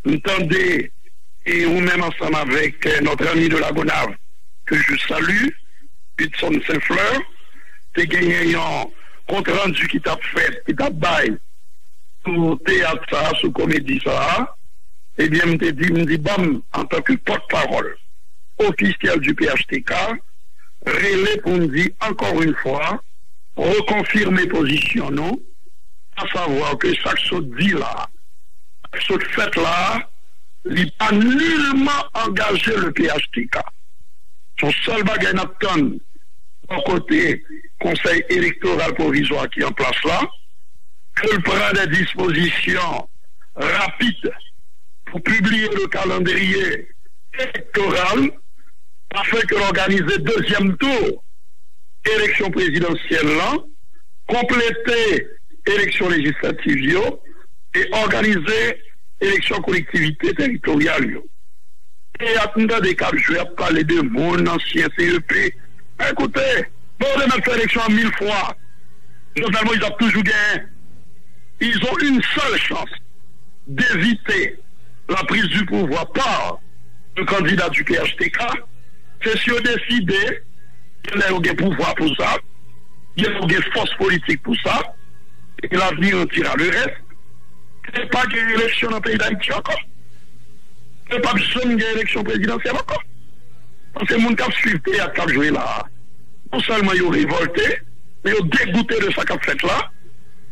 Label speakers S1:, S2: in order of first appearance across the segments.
S1: Entendez, et ou même ensemble avec notre ami de la Gonave, que je salue, Hudson Saint-Fleur, t'es gagné un compte rendu qui t'a fait, qui t'a bail, sur théâtre ça, sur comédie ça, eh bien, me dit, bam, en tant que porte-parole officiel du PHTK, relais pour me dire encore une fois, reconfirmer position, non? À savoir que ça se dit là, ce fait là, il n'a nullement engagé le PHTK. Son seul bagage n'attend au côté conseil électoral provisoire qui est en place là, que prend des dispositions rapides pour publier le calendrier électoral afin que l'organiser deuxième tour élection présidentielle là, compléter élection législative et organiser élection collectivité territoriale. Et à tout des cas, je vais parler de mon ancien CEP. Écoutez, bon, on a fait élection 1000 fois. Normalement, ils ont toujours gagné. Ils ont une seule chance d'éviter la prise du pouvoir par le candidat du PHTK. C'est si on décide qu'il y a un pouvoir pour ça, il y a une force politique pour ça, et l'avenir en tirera le reste. C'est pas qu'il y ait une élection dans le pays d'Haïti encore. C'est pas besoin d'une élection présidentielle encore. Parce que les gens qui suivent et qui ont joué là, non seulement ils ont révolté, mais ils ont dégoûté de ça qu'ils ont fait là.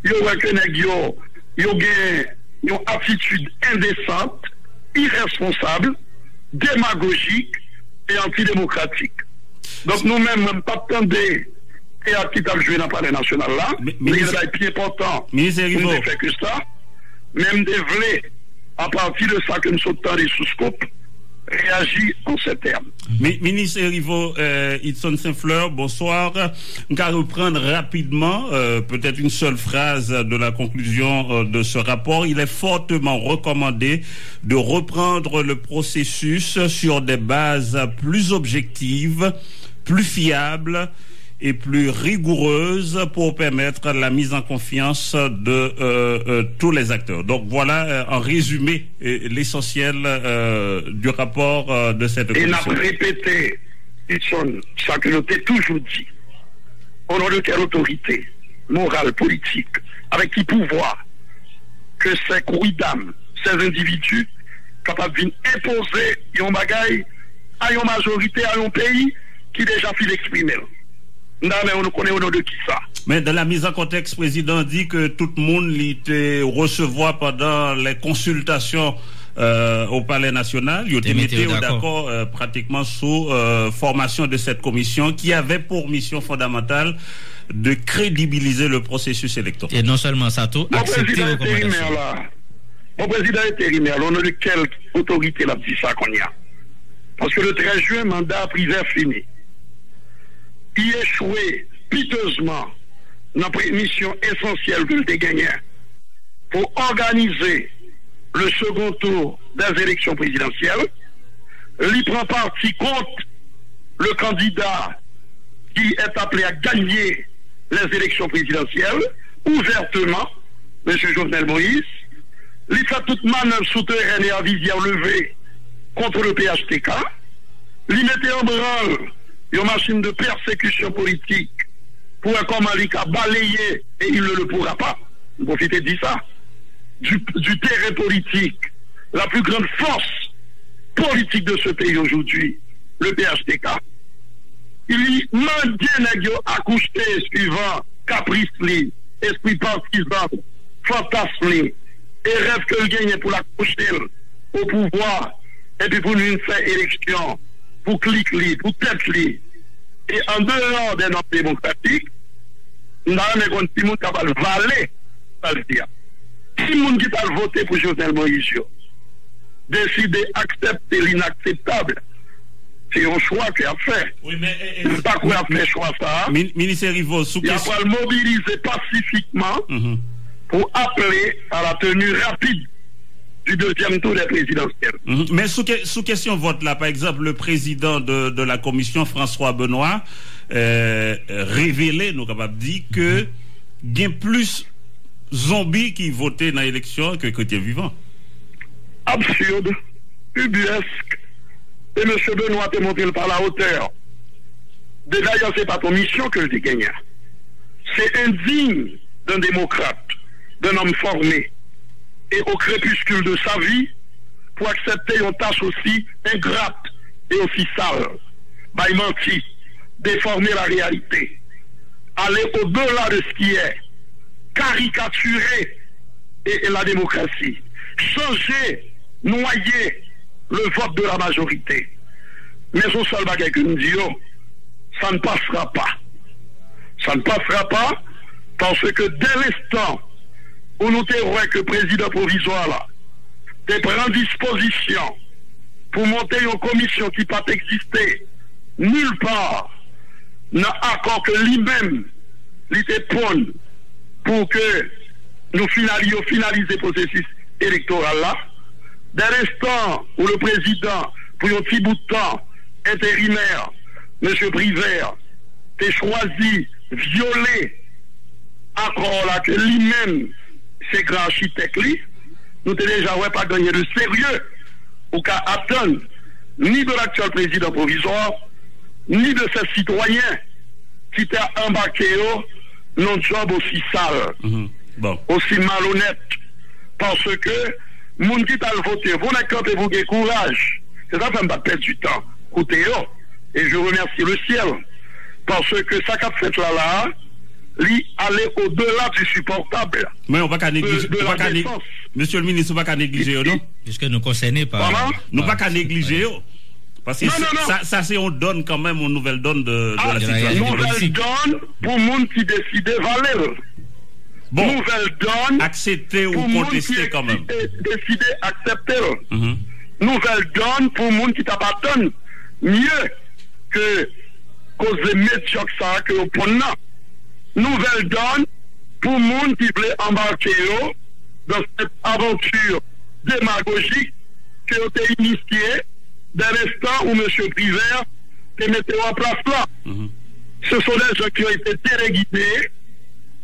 S1: Ils ont reconnu qu'ils ont une attitude indécente, irresponsable, démagogique et antidémocratique. Donc nous-mêmes, même pas attendre et à qui ont joué dans le palais national là, mais il y a des pieds portants. On ne fait que ça. Même des vrais, à partir de ça que nous sommes dans les sous-scopes, réagit en ces termes.
S2: Ministre Erivo, Hudson Saint-Fleur, bonsoir. On va reprendre rapidement, peut-être une seule phrase de la conclusion de ce rapport. Il est fortement recommandé de reprendre le processus sur des bases plus objectives, plus fiables et plus rigoureuse pour permettre la mise en confiance de tous les acteurs. Donc voilà, en résumé, l'essentiel du rapport de cette commission.
S1: Et on a répété, ça que nous avons toujours dit, au nom de quelle autorité morale, politique, avec qui pouvoir, que ces quidam, ces individus, capables d'imposer un bagaille à une majorité, à un pays qui déjà fait l'exprimer. Non, mais on connaît au nom de qui ça.
S2: Mais dans la mise en contexte, le président dit que tout le monde l'était recevoir pendant les consultations au Palais national. Il était d'accord pratiquement sous formation de cette commission qui avait pour mission fondamentale de crédibiliser le processus électoral.
S3: Et non seulement ça, tout accepter les recommandations.
S1: Mon président intérimaire, au nom de quelle autorité l'a dit ça qu'on y a? Parce que le 13 juin, mandat privé fini. Il échoué piteusement dans la mission essentielle que le gagné pour organiser le second tour des élections présidentielles. Il prend parti contre le candidat qui est appelé à gagner les élections présidentielles ouvertement, M. Jovenel Moïse. Il fait toute manœuvre souterraine et à visière levée contre le PHTK. Il mettait en branle une machine de persécution politique pour un Malik à balayer, et il ne le pourra pas. Vous profitez de ça. Du terrain politique, la plus grande force politique de ce pays aujourd'hui, le PHTK. Il m'a dit accouché suivant caprice, esprit partisan, fantasme, et rêve que le gagne pour l'accoucher au pouvoir, et puis pour nous faire élection, pour cliquer, pour tête. Et en dehors des normes démocratiques, nous avons un petit monde qui va valer, ça veut dire. Si le monde qui va voter pour Jovenel Moïse décide d'accepter l'inacceptable, c'est un choix qu'il a fait.
S2: Oui, mais
S1: pas quoi a fait choix ça.
S2: Ministre Rivo,
S1: il va le mobiliser pacifiquement pour appeler à la tenue rapide du deuxième tour des présidentielles.
S2: Mais sous question vote là, par exemple, le président de la commission, François Benoît, révélé, nous capables dire que il y a plus zombies qui votaient dans l'élection que chrétiens vivants.
S1: absurde, ubuesque, et M. Benoît est monté par la hauteur. D'ailleurs, ce n'est pas ton mission que je dis gagné. C'est indigne d'un démocrate, d'un homme formé, et au crépuscule de sa vie, pour accepter une tâche aussi ingrate et aussi sale. Il mentit, déformer la réalité, aller au-delà de ce qui est, caricaturer et la démocratie, changer, noyer le vote de la majorité. Mais au seul bagage que nous disons, ça ne passera pas. Ça ne passera pas parce que dès l'instant où nous terons que le président provisoire là, te prend disposition pour monter une commission qui n'a pas existé nulle part, n'a accord que lui-même, il te prône pour que nous finalisions le processus électoral là. Dès l'instant où le président, pour un petit bout de temps, intérimaire, M. Privert, t'es choisi, violer, accord là, que lui-même, c'est grand architecte, nous t'es déjà pas gagné de sérieux, ou qu'à attendre, ni de l'actuel président provisoire, ni de ses citoyens, qui t'a embarqué dans un job aussi sale, aussi malhonnête, parce que, moun qui t'a voté, vous n'avez quand vous avez courage, c'est ça qui m'a perdre du temps, écoutez, et je remercie le ciel, parce que ça qu'a fait là, lui aller au-delà du supportable.
S2: Mais on va pas négliger, monsieur le ministre, on va pas négliger, non?
S3: Puisque nous concernés par...
S2: Nous pas négliger, parce que ça c'est on donne quand même une nouvelle donne de la situation.
S1: Nouvelle donne pour monde qui décide valer.
S2: Bon,
S1: nouvelle donne
S2: accepter ou contester quand même.
S1: Décider accepter. Nouvelle donne pour monde qui t'appartient mieux que cause des médiocres ça que au point. Nouvelle donne pour monde qui veut embarquer dans cette aventure démagogique qui a été initiée dès l'instant où M. Privert te mettait en place là. Ce sont des gens qui ont été téléguidés,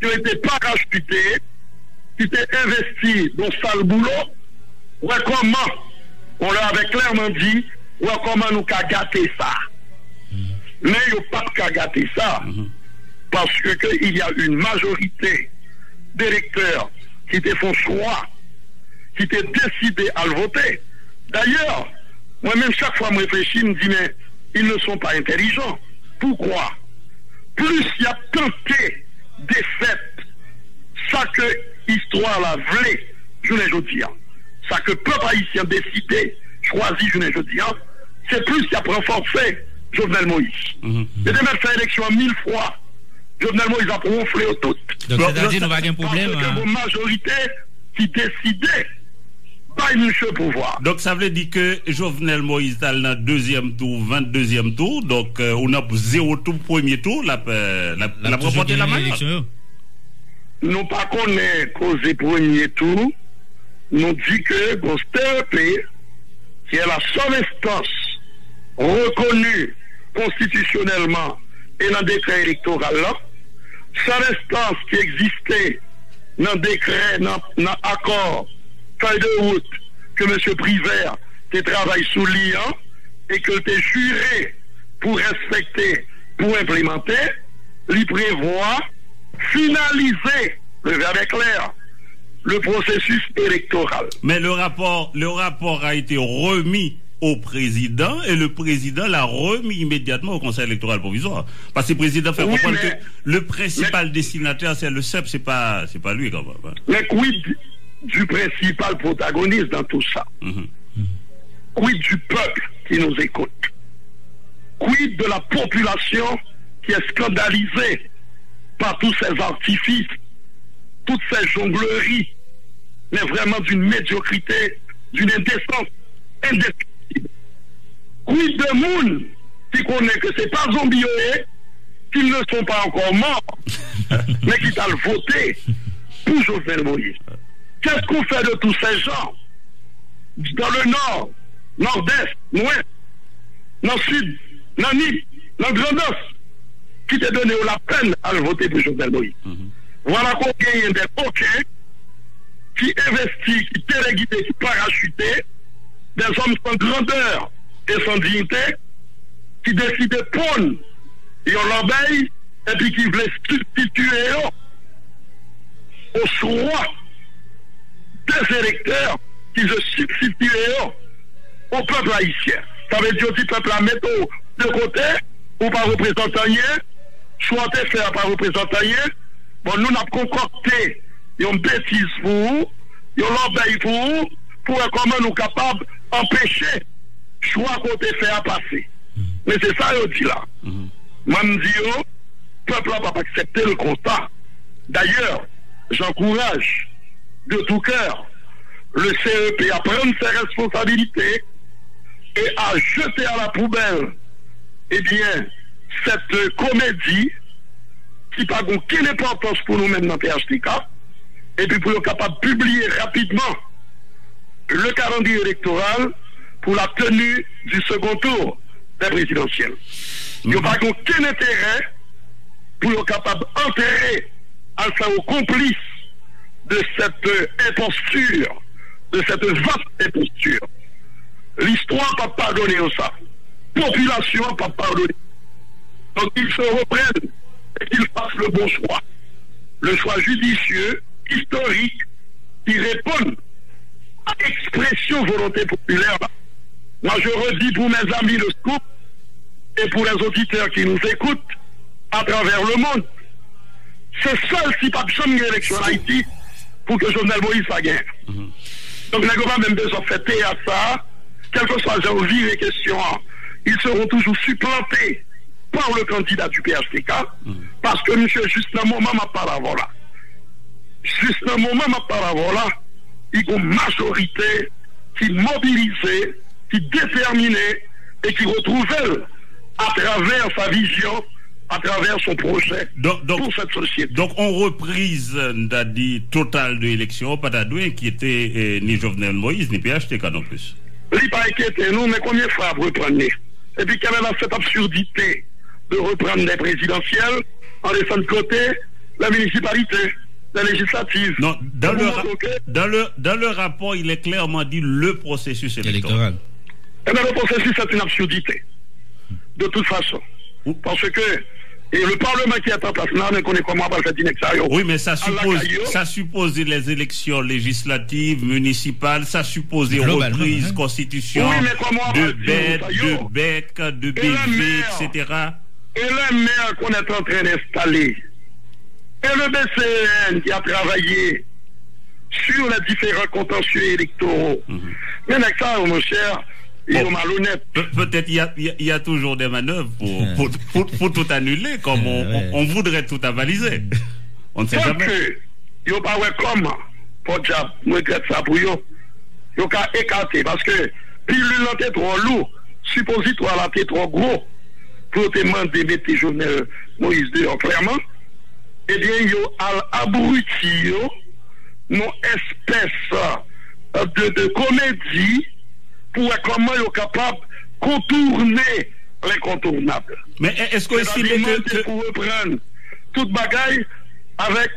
S1: qui ont été parachutés, qui étaient investis dans sale boulot. Ouais, comment on leur avait clairement dit, ouais, comment nous qu'à gâter ça. Mais il n'y a pas qu'à gâter ça. Parce qu'il y a une majorité d'électeurs qui te font choix, qui te décidé à le voter. D'ailleurs, moi-même, chaque fois que je réfléchis, je me dis, mais ils ne sont pas intelligents. Pourquoi? Plus il y a tenté des faits, ça que l'histoire la voulait, je ne dis pas. Ça que le peuple haïtien décidé, choisi, je ne dis pas, c'est plus qu'il y a renforcé Jovenel Moïse. Il a même fait l'élection 1000 fois. Jovenel Moïse a ronflé au tout.
S3: Donc, c'est-à-dire nous n'avons pas un problème.
S1: Parce que vos majorités qui décidaient, pas une chose pouvoir.
S2: Donc, ça veut dire que Jovenel Moïse a le deuxième tour, 22e tour. Donc, on a 0 tour, premier tour, la propreté de la main.
S1: Nous pas connaît cause premier tour. Nous dit que Gosté, qui est la seule instance reconnue constitutionnellement et dans le décret électoral là, seule instance qui existait dans le décret, dans l'accord, feuille de route que M. Privert te travaille sous l'IAN et que tu juré pour respecter, pour implémenter, il prévoit finaliser, le verbe est clair, le processus électoral.
S2: Mais le rapport a été remis au président et le président l'a remis immédiatement au Conseil électoral provisoire. Parce que le président fait comprendre que le principal destinataire c'est le CEP, c'est pas lui quand même.
S1: Mais quid du principal protagoniste dans tout ça? Quid du peuple qui nous écoute? Quid de la population qui est scandalisée par tous ces artifices, toutes ces jongleries, mais vraiment d'une médiocrité, d'une indécence indescriptible. Quid de monde qui connaît que c'est pas zombioé, qu'ils ne sont pas encore morts, mais qui t'a voté pour Jovenel Moïse. Qu'est-ce qu'on fait de tous ces gens dans le nord, nord-est, ouest, dans le sud, dans l'île, dans le Grand-Est, qui t'a donné la peine à le voter pour Jovenel Moïse? Voilà qu'on gagne des coquins qui investit, qui téléguidé, qui parachuté, des hommes sans grandeur et sans dignité, qui décident de prendre l'obéi et puis qui voulaient substituer au choix des électeurs qui se substituent au peuple haïtien. Ça veut dire que le peuple a mis de côté ou pas représentant rien, soit faire par représentant rien. Bon, nous avons concocté une bêtise pour vous, une l'obéi pour vous, pour comment nous sommes capables d'empêcher choix côté faire passer. Mais c'est ça que je dis là. Moi, je dis, le peuple n'a pas accepté le constat. D'ailleurs, j'encourage de tout cœur le CEP à prendre ses responsabilités et à jeter à la poubelle, eh bien, cette comédie qui n'a aucune importance pour nous-mêmes dans PHTK, et puis pour être capable de publier rapidement le calendrier électoral pour la tenue du second tour des présidentielles. Il n'y a pas aucun intérêt pour être capable d'enterrer à sa complice de cette imposture, de cette vaste imposture. L'histoire n'a pas pardonné ça. La population n'a pas pardonné. Donc ils se reprennent et qu'ils fassent le bon choix. Le choix judicieux, historique, qui répond à l'expression volonté populaire. Moi je redis pour mes amis de Scoop et pour les auditeurs qui nous écoutent à travers le monde, c'est seul si pas de chambre d'élection en Haïti pour que Jovenel Moïse la gagne. Donc, nous n'avons pas même besoin de fêter à ça, quel que soit l'envie les questions, ils seront toujours supplantés par le candidat du PHTK, parce que monsieur, juste dans le moment, ma parole là. Juste dans le moment, ma parole là, il y a une majorité qui mobilisée, qui déterminée et qui retrouve elle à travers sa vision, à travers son projet pour cette société.
S2: Donc, on reprise d'adi total de l'élection, pas d'adoué qui était ni Jovenel Moïse, ni PHTK non plus.
S1: Il n'est pas inquiété, nous, mais combien de fois reprendre? Et puis, quelle est cette absurdité de reprendre les présidentielles en laissant de côté la municipalité, la législative?
S2: Non, dans le rapport, il est clairement dit le processus électoral.
S1: Eh bien, le processus, c'est une absurdité. De toute façon. Parce que et le Parlement qui est en place là, on connaît comment va faire d'inexaction.
S2: Oui, mais ça suppose les élections législatives, municipales, ça suppose des reprises, constitution, de BEC, de BV, etc.
S1: Et les maires qu'on est en train d'installer, et le BCN qui a travaillé sur les différents contentieux électoraux. Mais avec ça, mon cher, malhonnête.
S2: Peut-être il y a toujours des manœuvres pour tout annuler, comme on voudrait tout avaliser. On ne sait jamais.
S1: Il n'y a pas comment pour diable, je regrette ça pour eux. Il n'y a qu'à écarter parce que pilule était trop lourd, suppositoire là était trop gros pour te demander de mettre Jovenel Moïse dehors clairement. Eh bien, il y a abruti, une espèce de comédie pour comment ils sont capables de contourner l'incontournable.
S2: Mais est-ce qu'on estime que
S1: pour reprendre toute bagaille avec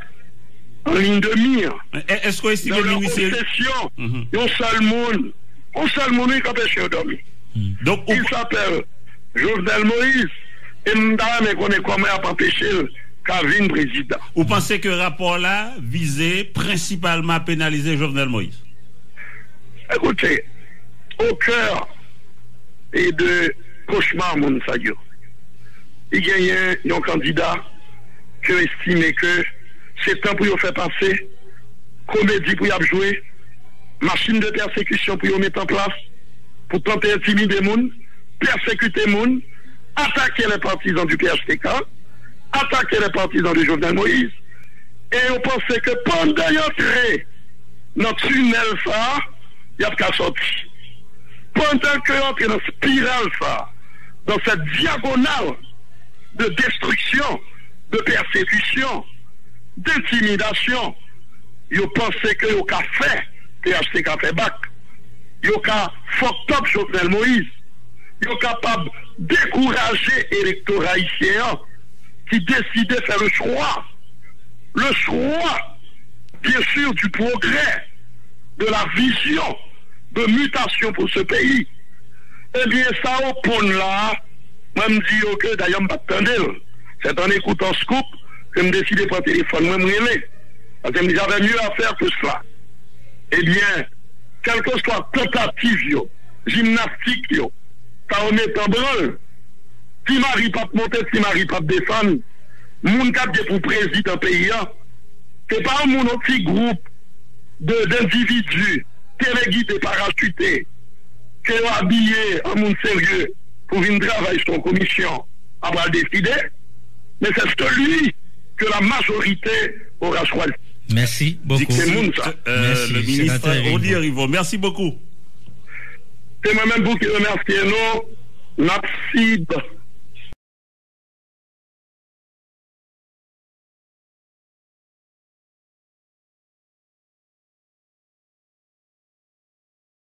S1: en ligne de mire?
S2: Est-ce qu'on estime que le ministère
S1: un seul monde qui empêche de dormir. Donc il s'appelle Jovenel Moïse et nous connaissons comment empêcher Kavin président.
S2: Vous pensez que le rapport là visait principalement à pénaliser Jovenel Moïse?
S1: Écoutez, au cœur et de cauchemar mon sayo. Il y a un candidat qui estime que c'est temps pour y faire passer, comédie pour y jouer, machine de persécution pour y mettre en place, pour tenter d'intimider les gens, persécuter les gens, attaquer les partisans du PHTK, attaquer les partisans de Jovenel Moïse, et on pensait que pendant l'entrée, notre tunnel ça, il y a qu'à sortir. Pendant que l'on est dans cette spirale, ça, dans cette diagonale de destruction, de persécution, d'intimidation, ils pensaient que vous avez fait PHTK fait bac. Vous avez fucked up Jovenel Moïse. Vous êtes capable de décourager l'électorat haïtien qui décidait de faire le choix, bien sûr, du progrès, de la vision de mutation pour ce pays. Eh bien, ça au pont là, moi me dis que d'ailleurs, je ne vais pas. C'est en écoutant Scoop que je me décide de prendre le téléphone, moi me relais. Parce que j'avais mieux à faire que cela. Eh bien, quelle que soit tentative, gymnastique, ça on met en branle. Si Marie pas monter, si Marie pas descendre, moun cap pour président pays, c'est pas un petit groupe d'individus téléguidés parachutés qui ont habillé un monde sérieux pour venir travailler sur une commission à va décider, mais c'est celui que la majorité aura choisi.
S3: Merci beaucoup.
S2: Merci, le ministre Odi Rivo. Merci beaucoup.
S1: C'est moi-même vous qui remercie nous. Merci.